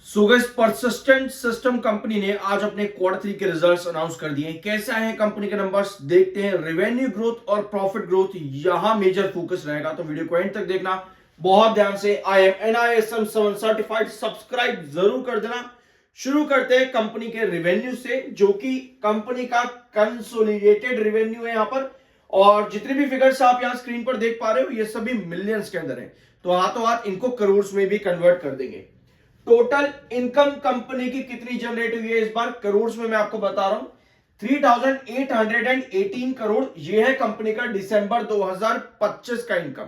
So guys, persistent system company ने आज अपने क्वार्टर 3 के रिजल्ट्स अनाउंस कर दिए हैं। कैसे आए हैं कंपनी के नंबर्स देखते हैं। रेवेन्यू ग्रोथ और प्रॉफिट ग्रोथ यहां मेजर फोकस रहेगा, तो वीडियो को एंड तक देखना बहुत ध्यान से। I am NISM 7 certified, subscribe जरूर कर देना। शुरू करते हैं कंपनी के रेवेन्यू से, जो कि कंपनी का कंसोलिडेटेड रेवेन्यू है यहां पर। और जितने भी फिगर्स आप यहां स्क्रीन पर देख पा रहे हो, ये सभी मिलियंस के अंदर है, तो हाथों हाथ इनको करोड़ में भी कन्वर्ट कर देंगे। टोटल इनकम कंपनी की कितनी जनरेट हुई है इस बार करोड़ में, मैं आपको बता रहा हूं 3818 करोड़। यह है कंपनी का दिसंबर 2025 का इनकम।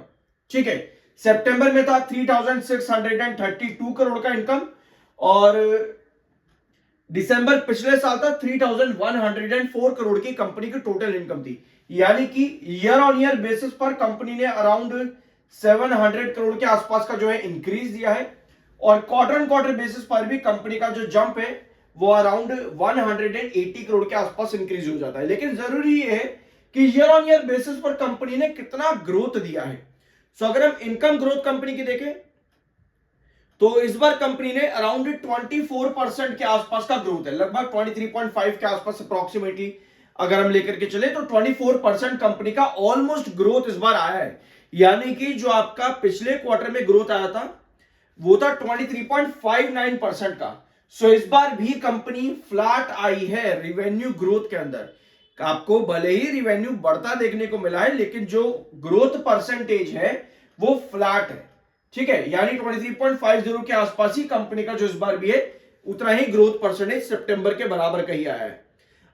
ठीक है, सितंबर में था 3632 करोड़ का इनकम, और दिसंबर पिछले साल था 3104 करोड़ की कंपनी की टोटल इनकम थी। यानी कि ईयर ऑन ईयर बेसिस पर कंपनी ने अराउंड 700 करोड़ के आसपास का जो है इंक्रीज दिया है। और क्वार्टर ऑन क्वार्टर बेसिस पर भी कंपनी का जो जंप है वो अराउंड 180 करोड़ के आसपास इंक्रीज हो जाता है। लेकिन जरूरी ये है कि ईयर ऑन ईयर बेसिस पर कंपनी ने कितना ग्रोथ दिया है। सो अगर हम इनकम ग्रोथ कंपनी की देखें तो इस बार कंपनी ने अराउंड 24% के आसपास का ग्रोथ है, लगभग 23.5 के आसपास अप्रोक्सीमेटली अगर हम लेकर के चले तो 24% कंपनी का ऑलमोस्ट ग्रोथ इस बार आया है। यानी कि जो आपका पिछले क्वार्टर में ग्रोथ आया था वो था 23.59% का। सो इस बार भी कंपनी फ्लैट आई है रिवेन्यू ग्रोथ के अंदर। आपको भले ही रिवेन्यू बढ़ता देखने को मिला है, लेकिन जो ग्रोथ परसेंटेज है वो फ्लैट है। ठीक है, यानी 23.50 के आसपास ही कंपनी का जो इस बार भी है उतना ही ग्रोथ परसेंटेज सितंबर के बराबर का ही आया है।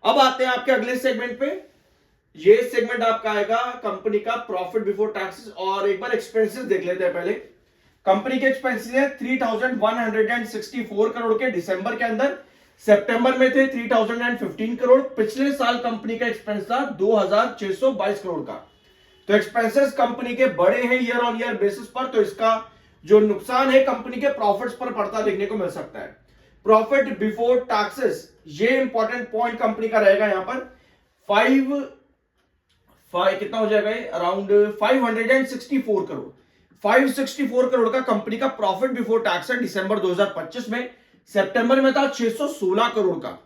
अब आते हैं आपके अगले सेगमेंट पे। ये सेगमेंट आपका आएगा कंपनी का प्रॉफिट बिफोर टैक्सेस, और एक बार एक्सपेंसेस देख लेते हैं पहले। कंपनी के एक्सपेंसेस है 3164 करोड़ के दिसंबर के अंदर, सितंबर में थे 3015 करोड़। पिछले साल कंपनी का एक्सपेंस था 2622 करोड़ का। तो एक्सपेंसेस कंपनी के बड़े हैं ईयर ऑन ईयर बेसिस पर, तो इसका जो नुकसान है कंपनी के प्रॉफिट्स पर पड़ता देखने को मिल सकता है। प्रॉफिट बिफोर टैक्सेस, ये इंपॉर्टेंट पॉइंट कंपनी का रहेगा यहां पर। कितना हो जाएगा, अराउंड 564 करोड़। 564 करोड़ का कंपनी का प्रॉफिट बिफोर टैक्स है दिसंबर 2025 में। सितंबर में था 616 करोड़ का,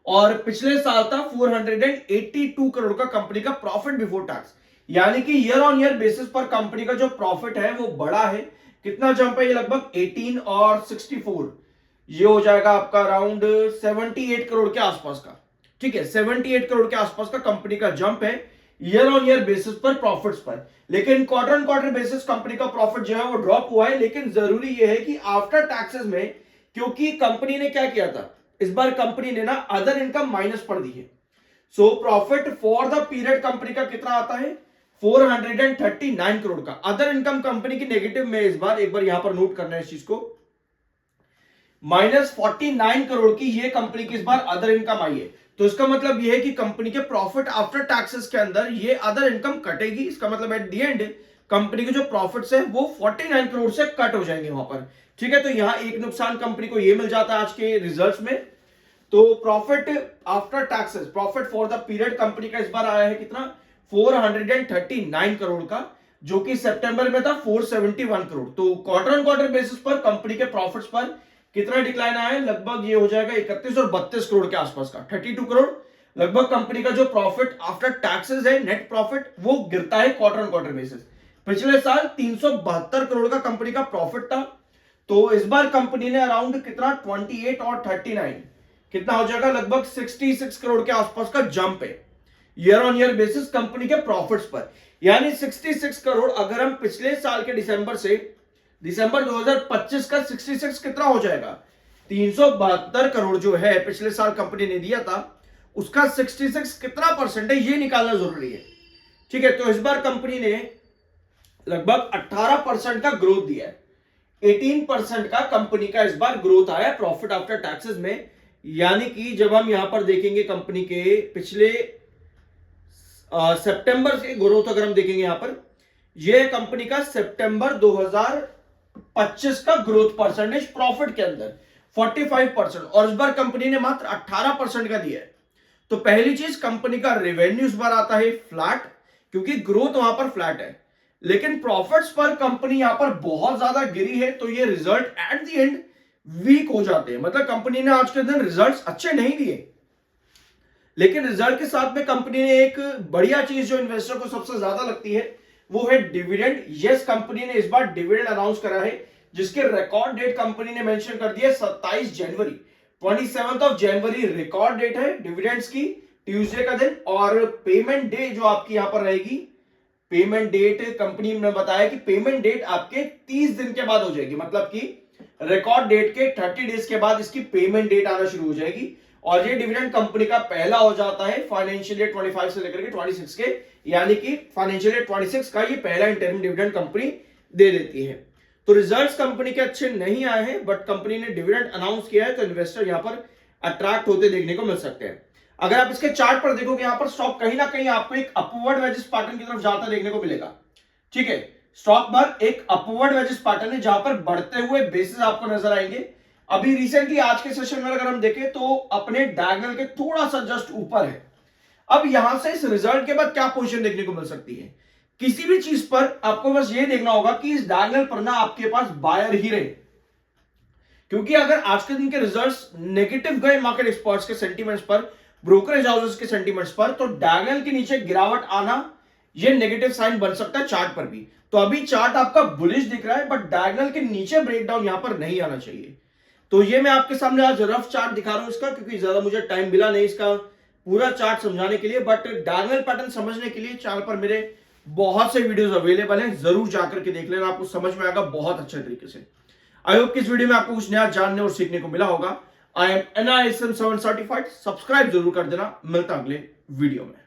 और पिछले साल था 482 करोड़ का कंपनी का प्रॉफिट बिफोर टैक्स। यानी कि ईयर ऑन ईयर बेसिस पर कंपनी का जो प्रॉफिट है वो बड़ा है। कितना जंप है ये, लगभग 18 और 64, ये हो जाएगा आपका अराउंड 78 करोड़ के आसपास का। ठीक है, 78 करोड़ के आसपास का कंपनी का जंप है ईयर ऑन ईयर बेसिस पर प्रॉफिट्स पर। लेकिन quarter on quarter basis company का प्रॉफिट जो है वो ड्रॉप हुआ है। लेकिन जरूरी यह है कि आफ्टर टैक्सेस में, क्योंकि कंपनी ने क्या किया था इस बार, कंपनी ने ना अदर इनकम माइनस पर दी है। So profit for the period company का कितना आता है, 439 करोड़ का। अदर इनकम कंपनी की नेगेटिव में इस बार, एक बार यहां पर नोट करना है इस चीज को, -49 करोड़ की ये कंपनी की इस बार अदर इनकम आई है। तो इसका मतलब यह है कि कंपनी के प्रॉफिट आफ्टर टैक्सेस के अंदर ये अदर इनकम कटेगी। इसका मतलब एट द एंड कंपनी के जो प्रॉफिट्स है वो 49 करोड़ से कट हो जाएंगे वहां पर। ठीक है, तो यहां एक नुकसान कंपनी को ये मिल जाता है आज के रिजल्ट्स में। तो profit after taxes, profit for the period company का इस बार आया है कितना, 439 करोड़ का, जो कि सितंबर में था 471 करोड़। तो क्वार्टर ऑन क्वार्टर बेसिस पर कंपनी के प्रॉफिट्स पर कितना डिक्लाइन आया है, लगभग ये हो जाएगा 31 और 32 करोड़ के आसपास का, 32 करोड़ लगभग कंपनी का जो प्रॉफिट आफ्टर टैक्सेस है, नेट प्रॉफिट, वो गिरता है क्वार्टर ऑन क्वार्टर बेसिस। पिछले साल 372 करोड़ का कंपनी का प्रॉफिट था, तो इस बार कंपनी ने अराउंड कितना 28 और 39, कितना हो जाएगा, लगभग 66 करोड़ के आसपास का जंप है year on year basis company के प्रॉफिट्स पर। यानी 66 करोड़ अगर हम पिछले साल के दिसंबर से दिसंबर 2025 का 66 कितना हो जाएगा, 372 करोड़ जो है पिछले साल कंपनी ने दिया था, उसका 66 कितना परसेंट है ये निकालना जरूरी है। ठीक है, तो इस बार कंपनी ने लगभग 18% का ग्रोथ दिया है। 18% का कंपनी का इस बार ग्रोथ आया प्रॉफिट आफ्टर टैक्सेस में। यानी कि जब हम यहां पर देखेंगे कंपनी के पिछले सितंबर से ग्रोथ अगर हम देखेंगे यहां पर, यह कंपनी का सितंबर 2025 का ग्रोथ परसेंटेज प्रॉफिट के अंदर 45%, और इस बार कंपनी ने मात्र 18% का दिया है। तो पहली चीज, कंपनी का रेवेन्यू इस बार आता है फ्लैट, क्योंकि ग्रोथ वहां पर फ्लैट है। लेकिन प्रॉफिट्स पर कंपनी यहां पर बहुत ज्यादा गिरी है, तो ये result at the end week हो जाते हैं। मतलब कंपनी ने आज के दिन रिजल्ट्स अच्छे नहीं दिए, लेकिन रिजल्ट के साथ में कंपनी ने एक बढ़िया चीज जो इन्वेस्टर को सबसे ज्यादा लगती है वो है डिविडेंड। यस, कंपनी ने इस बार डिविडेंड अनाउंस करा है, जिसके रिकॉर्ड डेट कंपनी ने मेंशन कर दिया 27 जनवरी, 27 जनवरी रिकॉर्ड डेट है डिविडेंड्स की, ट्यूसडे का दिन। और पेमेंट डे जो आपकी यहां पर रहेगी, पेमेंट डेट कंपनी ने बताया कि पेमेंट डेट आपके 30 दिन के बाद हो जाएगी। मतलब कि रिकॉर्ड डेट के 30 डेज के बाद इसकी पेमेंट डेट आना शुरू हो जाएगी। और ये डिविडेंड कंपनी का पहला हो जाता है फाइनेंशियल ईयर 25 से लेकर के 26 के, यानी कि फाइनेंशियल ईयर 26 का ये पहला इंटरिम डिविडेंड कंपनी दे देती है। तो रिजल्ट्स कंपनी के अच्छे नहीं आए हैं, बट कंपनी ने डिविडेंड अनाउंस किया है, तो इन्वेस्टर यहां पर अट्रैक्ट होते देखने को मिल सकते हैं। अगर आप इसके चार्ट पर देखोगे, यहां पर स्टॉक कहीं ना कहीं आपको एक अपवर्ड वेजेस पैटर्न की तरफ जाता देखने को मिलेगा। ठीक है, स्टॉक पर एक अपवर्ड वेजेस पैटर्न है जहां पर बढ़ते हुए बेसिस आपको नजर आएंगे। अभी रिसेंटली आज के सेशन में अगर हम देखें तो अपने डायगोनल के थोड़ा सा जस्ट ऊपर है। अब यहां से इस रिजल्ट के बाद क्या पोजीशन देखने को मिल सकती है, किसी भी चीज पर आपको बस ये देखना होगा कि इस डायगोनल पर ना आपके पास बायर ही रहे। क्योंकि अगर आज के दिन के रिजल्ट्स नेगेटिव गए मार्केट एक्सपर्ट्स के सेंटीमेंट्स पर, ब्रोकरेज हाउसेस के सेंटीमेंट्स पर, तो डायगोनल के नीचे गिरावट आना ये नेगेटिव साइन बन सकता है चार्ट पर भी। तो अभी चार्ट आपका बुलिश दिख रहा है, बट डायगोनल के नीचे ब्रेकडाउन यहां पर नहीं आना चाहिए। तो ये मैं आपके सामने आज रफ चार्ट दिखा रहा हूं इसका, क्योंकि ज्यादा मुझे टाइम मिला नहीं इसका पूरा चार्ट समझाने के लिए। बट डायगोनल पैटर्न समझने के लिए चैनल पर मेरे बहुत से वीडियोस अवेलेबल हैं, जरूर जाकर के देख लेना, आपको समझ में आएगा बहुत अच्छे तरीके से। आई होप कि इस वीडियो में आपको कुछ नया जानने और सीखने को मिला होगा। I am NISM 7 certified. Subscribe जरूर कर देना। मिलता अगले वीडियो में।